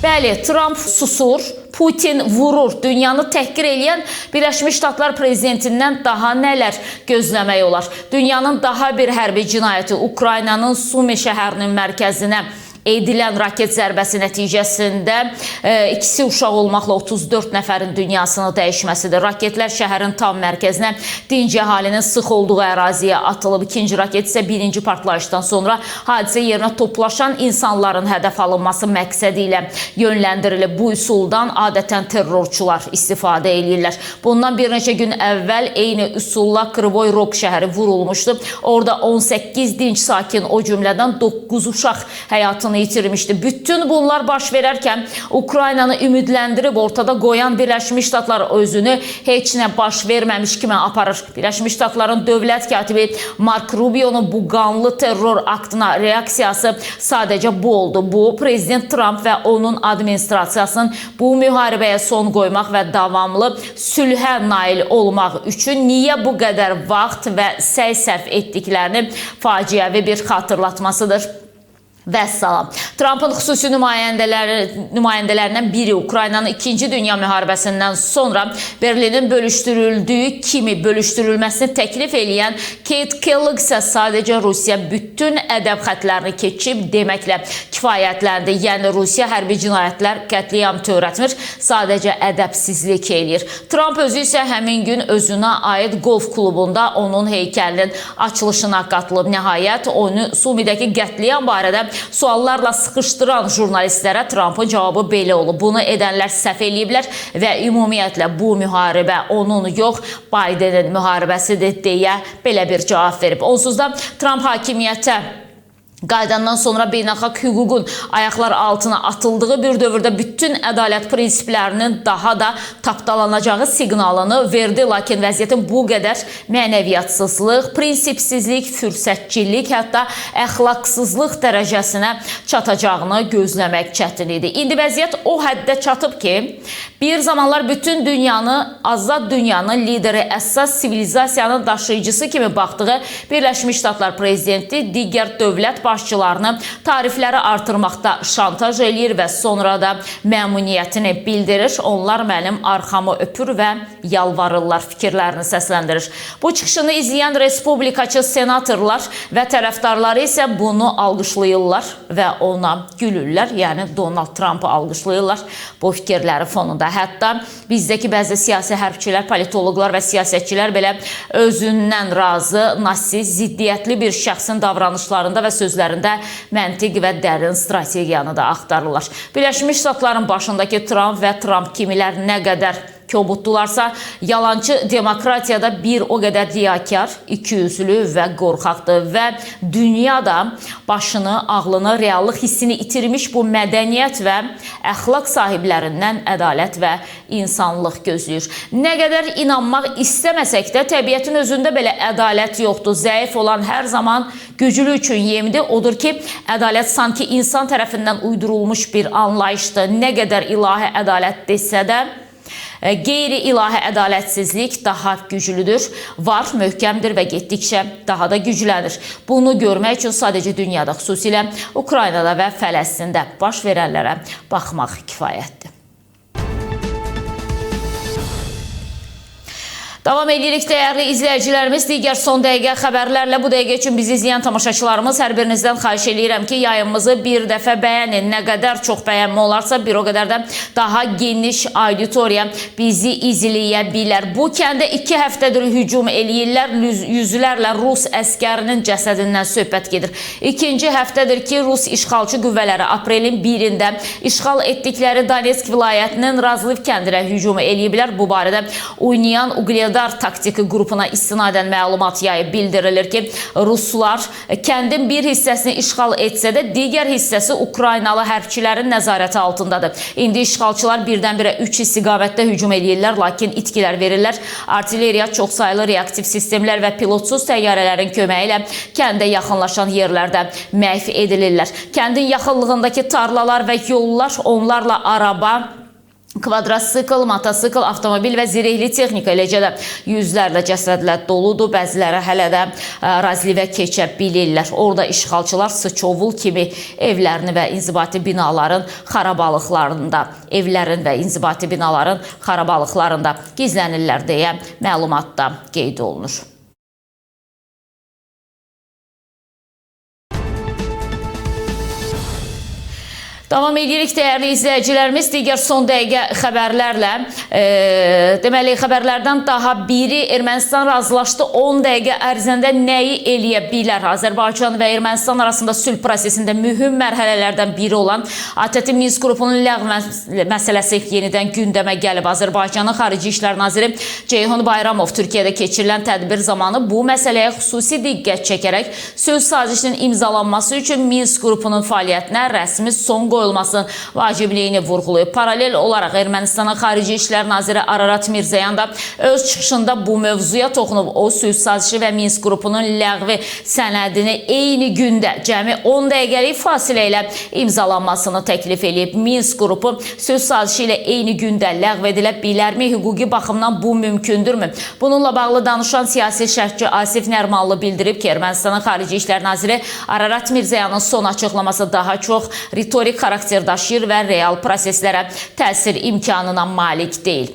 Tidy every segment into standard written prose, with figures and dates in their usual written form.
Bəli, Trump susur, Putin vurur. Dünyanı təhqir edən Birləşmiş Ştatlar prezidentindən daha nələr gözləmək olar? Dünyanın daha bir hərbi cinayəti Ukraynanın Sumi şəhərinin mərkəzinə edilən raket zərbəsi nəticəsində ikisi uşaq olmaqla 34 nəfərin dünyasını dəyişməsidir. Raketlər şəhərin tam mərkəzinə, dinc əhalinin sıx olduğu əraziyə atılıb. İkinci raket isə birinci partlayışdan sonra hadisə yerinə toplaşan insanların hədəf alınması məqsədi ilə yönləndirilib. Bu üsuldan adətən terrorçular istifadə edirlər. Bundan bir neçə gün əvvəl eyni üsulla Krivoy Rog şəhəri vurulmuşdu. Orada 18 dinc sakin, o cümlədən 9 uşaq həyatını itirmişdi. Bütün bunlar baş verərkən Ukraynanı ümidləndirib ortada qoyan Birləşmiş Ştatlar özünü heç nə baş verməmiş kimi aparır. Birləşmiş Ştatların dövlət katibi Mark Rubio'nun bu qanlı terror aktına reaksiyası sadəcə bu oldu. Bu, Prezident Trump və onun administrasiyasının bu müharibəyə son qoymaq və davamlı sülhə nail olmaq üçün niyə bu qədər vaxt və səy sərf etdiklərini faciəvi bir xatırlatmasıdır. Vəssalam. Trump'ın xüsusi nümayəndələrindən biri Ukraynanın 2-ci Dünya müharibəsindən sonra Berlinin bölüşdürüldüyü kimi bölüşdürülməsini təklif edən Kate Kellogg isə sadəcə Rusiya bütün ədəb xətlərini keçib deməklə kifayətləndi. Yəni Rusiya hərbi cinayətlər, qətliam törətmir, sadəcə ədəbsizlik eləyir. Trump özü isə həmin gün özünə aid golf klubunda onun heykəlinin açılışına qatılıb. Nəhayət onu Sumidəki qətliam barədə suallarla sıxışdıran jurnalistlərə Trump'ın cavabı belə olub. Bunu edənlər səhv eləyiblər və ümumiyyətlə bu müharibə onun yox, Bidenin müharibəsidir deyə belə bir cavab verib. Onsuz da Trump hakimiyyətə qaydandan sonra beynəlxalq hüququn ayaqlar altına atıldığı bir dövrdə bütün ədalət prinsiplərinin daha da tapdalanacağı siqnalını verdi. Lakin vəziyyətin bu qədər mənəviyyatsızlıq, prinsipsizlik, fürsətçilik, hətta əxlaqsızlıq dərəcəsinə çatacağını gözləmək çətin idi. İndi vəziyyət o həddə çatıb ki, bir zamanlar bütün dünyanı, azad dünyanın lideri, əsas sivilizasiyanın daşıyıcısı kimi baxdığı Birləşmiş Ştatlar prezidenti digər dövlət başçılarını tarifləri artırmaqda şantaj eləyir və sonra da məmnuniyyətini bildirir. Onlar mənim arxamı öpür və yalvarırlar, fikirlərini səsləndirir. Bu çıxışını izləyən respublikaçı senatorlar və tərəfdarları isə bunu alqışlayırlar və ona gülürlər. Yəni Donald Trump'ı alqışlayırlar bu fikirləri fonunda. Hətta bizdəki bəzi siyasi hərbçilər, politoloqlar və siyasətçilər belə özündən razı, nasist, ziddiyyətli bir şəxsin davranışlarında və sözlərində məntiq və dərin strategiyanı da axtarırlar. Birləşmiş Ştatların başındakı Trump və Trump kimilər nə qədər kobuddularsa, yalancı demokratiyada bir o qədər riyakar, ikiyüzlü və qorxaqdır və dünyada başını, ağlını, reallıq hissini itirmiş bu mədəniyyət və əxlaq sahiblərindən ədalət və insanlıq gözləyir. Nə qədər inanmaq istəməsək də təbiətin özündə belə ədalət yoxdur. Zəif olan hər zaman güclü üçün yemdir. Odur ki, ədalət sanki insan tərəfindən uydurulmuş bir anlayışdır. Nə qədər ilahi ədalət desə də, qeyri-ilahi ədalətsizlik daha güclüdür, var, möhkəmdir və getdikcə daha da güclənir. Bunu görmək üçün sadəcə dünyada, xüsusilə Ukraynada və Fələstində baş verənlərə baxmaq kifayətdir. Davam edirik dəyərli izləyicilərimiz. Digər son dəqiqə xəbərlərlə bu dəqiqə üçün bizi izləyən tamaşaçılarımız, hər birinizdən xahiş edirəm ki, yayımımızı bir dəfə bəyənin. Nə qədər çox bəyənmə olarsa, bir o qədər də daha geniş auditoriya bizi izləyə bilər. Bu kəndə 2 həftədir hücum eləyirlər. Yüzlərlə Rus əskərinin cəsədindən söhbət gedir. 2-ci həftədir ki, Rus işğalçı qüvvələri aprelin 1-də işğal etdikləri Donetsk vilayətinin Razliv kəndinə hücum eləyiblər. Bu barədə oynayan Uqliyadar taktiki qrupuna istinadən məlumat yayıb. Bildirilir ki, Ruslar kəndin bir hissəsini işğal etsə də, digər hissəsi Ukraynalı hərbçilərin nəzarəti altındadır. İndi işğalçılar birdən-birə 3 istiqamətdə hücum edirlər, lakin itkilər verirlər. Artilleriya, çoxsaylı reaktiv sistemlər və pilotsuz təyyarələrin köməyi ilə kəndə yaxınlaşan yerlərdə məhv edilirlər. Kəndin yaxınlığındakı tarlalar və yollar onlarla araba kvadrosikl, motosikl, avtomobil və zirehli texnika, eləcə də yüzlərlə cəsədlə doludur. Bəziləri hələ də Razlivə keçə bilirlər. Orada işğalçılar Sıçovul kimi evlərini və inzibati binaların xarabalıqlarında, gizlənirlər deyə məlumatda qeyd olunur. Davam edirik dəyərli izləyicilərimiz, digər son dəqiqə xəbərlərlə. Deməli, xəbərlərdən daha biri Ermənistan razılaşdı 10 dəqiqə ərzində nəyi eləyə bilər? Azərbaycan və Ermənistan arasında sülh prosesində mühüm mərhələlərdən biri olan ATƏT Minsk qrupunun ləğv məsələsi yenidən gündəmə gəlib. Azərbaycanın Xarici İşlər Naziri Ceyhun Bayramov Türkiyədə keçirilən tədbir zamanı bu məsələyə xüsusi diqqət çəkərək sülh sazişinin imzalanması üçün Minsk qrupunun fəaliyyətinə rəsmi son qoyulmasının vacibliyini vurğulayıb. Paralel olaraq Ermənistanın Xarici İşlər Naziri Ararat Mirzoyan da öz çıxışında bu mövzuya toxunub. O, sülh sazişi və Minsk qrupunun ləğvi sənədini eyni gündə cəmi 10 dəqiqəlik fasilə ilə imzalanmasını təklif edib. Minsk qrupu sülh sazişi ilə eyni gündə ləğv edilə bilərmi? Hüquqi baxımdan bu mümkündürmü? Bununla bağlı danışan siyasi şərhçi Asif Nərmanlı bildirib ki, Ermənistanın Xarici İşlər Naziri Ararat Mirzoyanın son açıqlaması daha çox ritorik xarakter daşıyır və real proseslərə təsir imkanına malik deyil.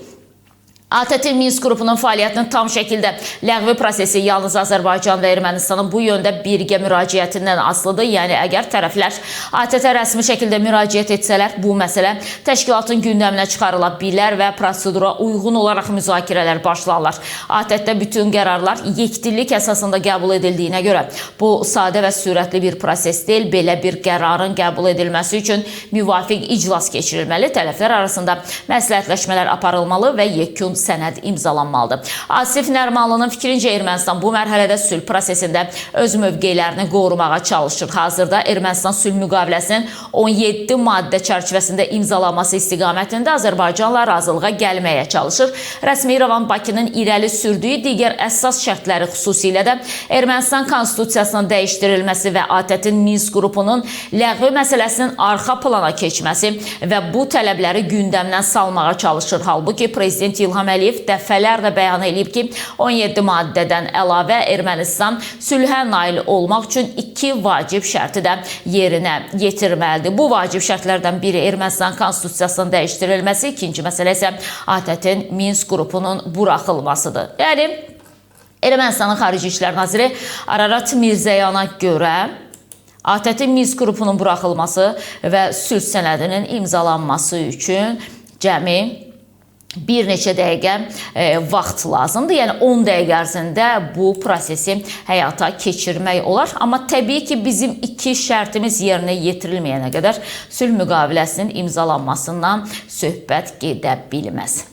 ATƏT Minsk qrupunun fəaliyyətinin tam şəkildə ləğvi prosesi yalnız Azərbaycan və Ermənistanın bu yöndə birgə müraciətindən asılıdır. Yəni, əgər tərəflər ATƏT-ə rəsmi şəkildə müraciət etsələr, bu məsələ təşkilatın gündəminə çıxarıla bilər və prosedura uyğun olaraq müzakirələr başlanırlar. ATƏT-də bütün qərarlar yekdillik əsasında qəbul edildiyinə görə bu sadə və sürətli bir proses deyil. Belə bir qərarın qəbul edilməsi üçün müvafiq iclas keçirilməli, tərəflər arasında məsləhətləşmələr aparılmalı və yekun sənəd imzalanmalıdır. Asif Nərmanlının fikrincə Ermənistan bu mərhələdə sülh prosesində öz mövqeylərini qorumağa çalışır. Hazırda Ermənistan sülh müqaviləsinin 17 maddə çərçivəsində imzalanması istiqamətində Azərbaycanla razılığa gəlməyə çalışır. Rəsmi İrəvan Bakının irəli sürdüyü digər əsas şərtləri xüsusilə də Ermənistan konstitusiyasının dəyişdirilməsi və ATƏT-in Minsk qrupunun ləğvi məsələsinin arxa plana keçməsi və bu tələbləri gündəmdən salmağa çalışır. Halbuki Prezident İlham Əliyev dəfələrlə bəyan edib ki, 17 maddədən əlavə Ermənistan sülhə nail olmaq üçün 2 vacib şərti də yerinə yetirməlidir. Bu vacib şərtlərdən biri Ermənistan konstitusiyasının dəyişdirilməsi, ikinci məsələ isə ATƏT-in Minsk qrupunun buraxılmasıdır. Yəni, Ermənistanın Xarici İşlər Naziri Ararat Mirzəyana görə ATƏT-in Minsk qrupunun buraxılması və sülh sənədinin imzalanması üçün cəmi bir neçə dəqiqə vaxt lazımdır. Yəni 10 dəqiqə ərzində bu prosesi həyata keçirmək olar. Amma təbii ki, bizim 2 şərtimiz yerinə yetirilməyənə qədər sülh müqaviləsinin imzalanmasından söhbət gedə bilməz.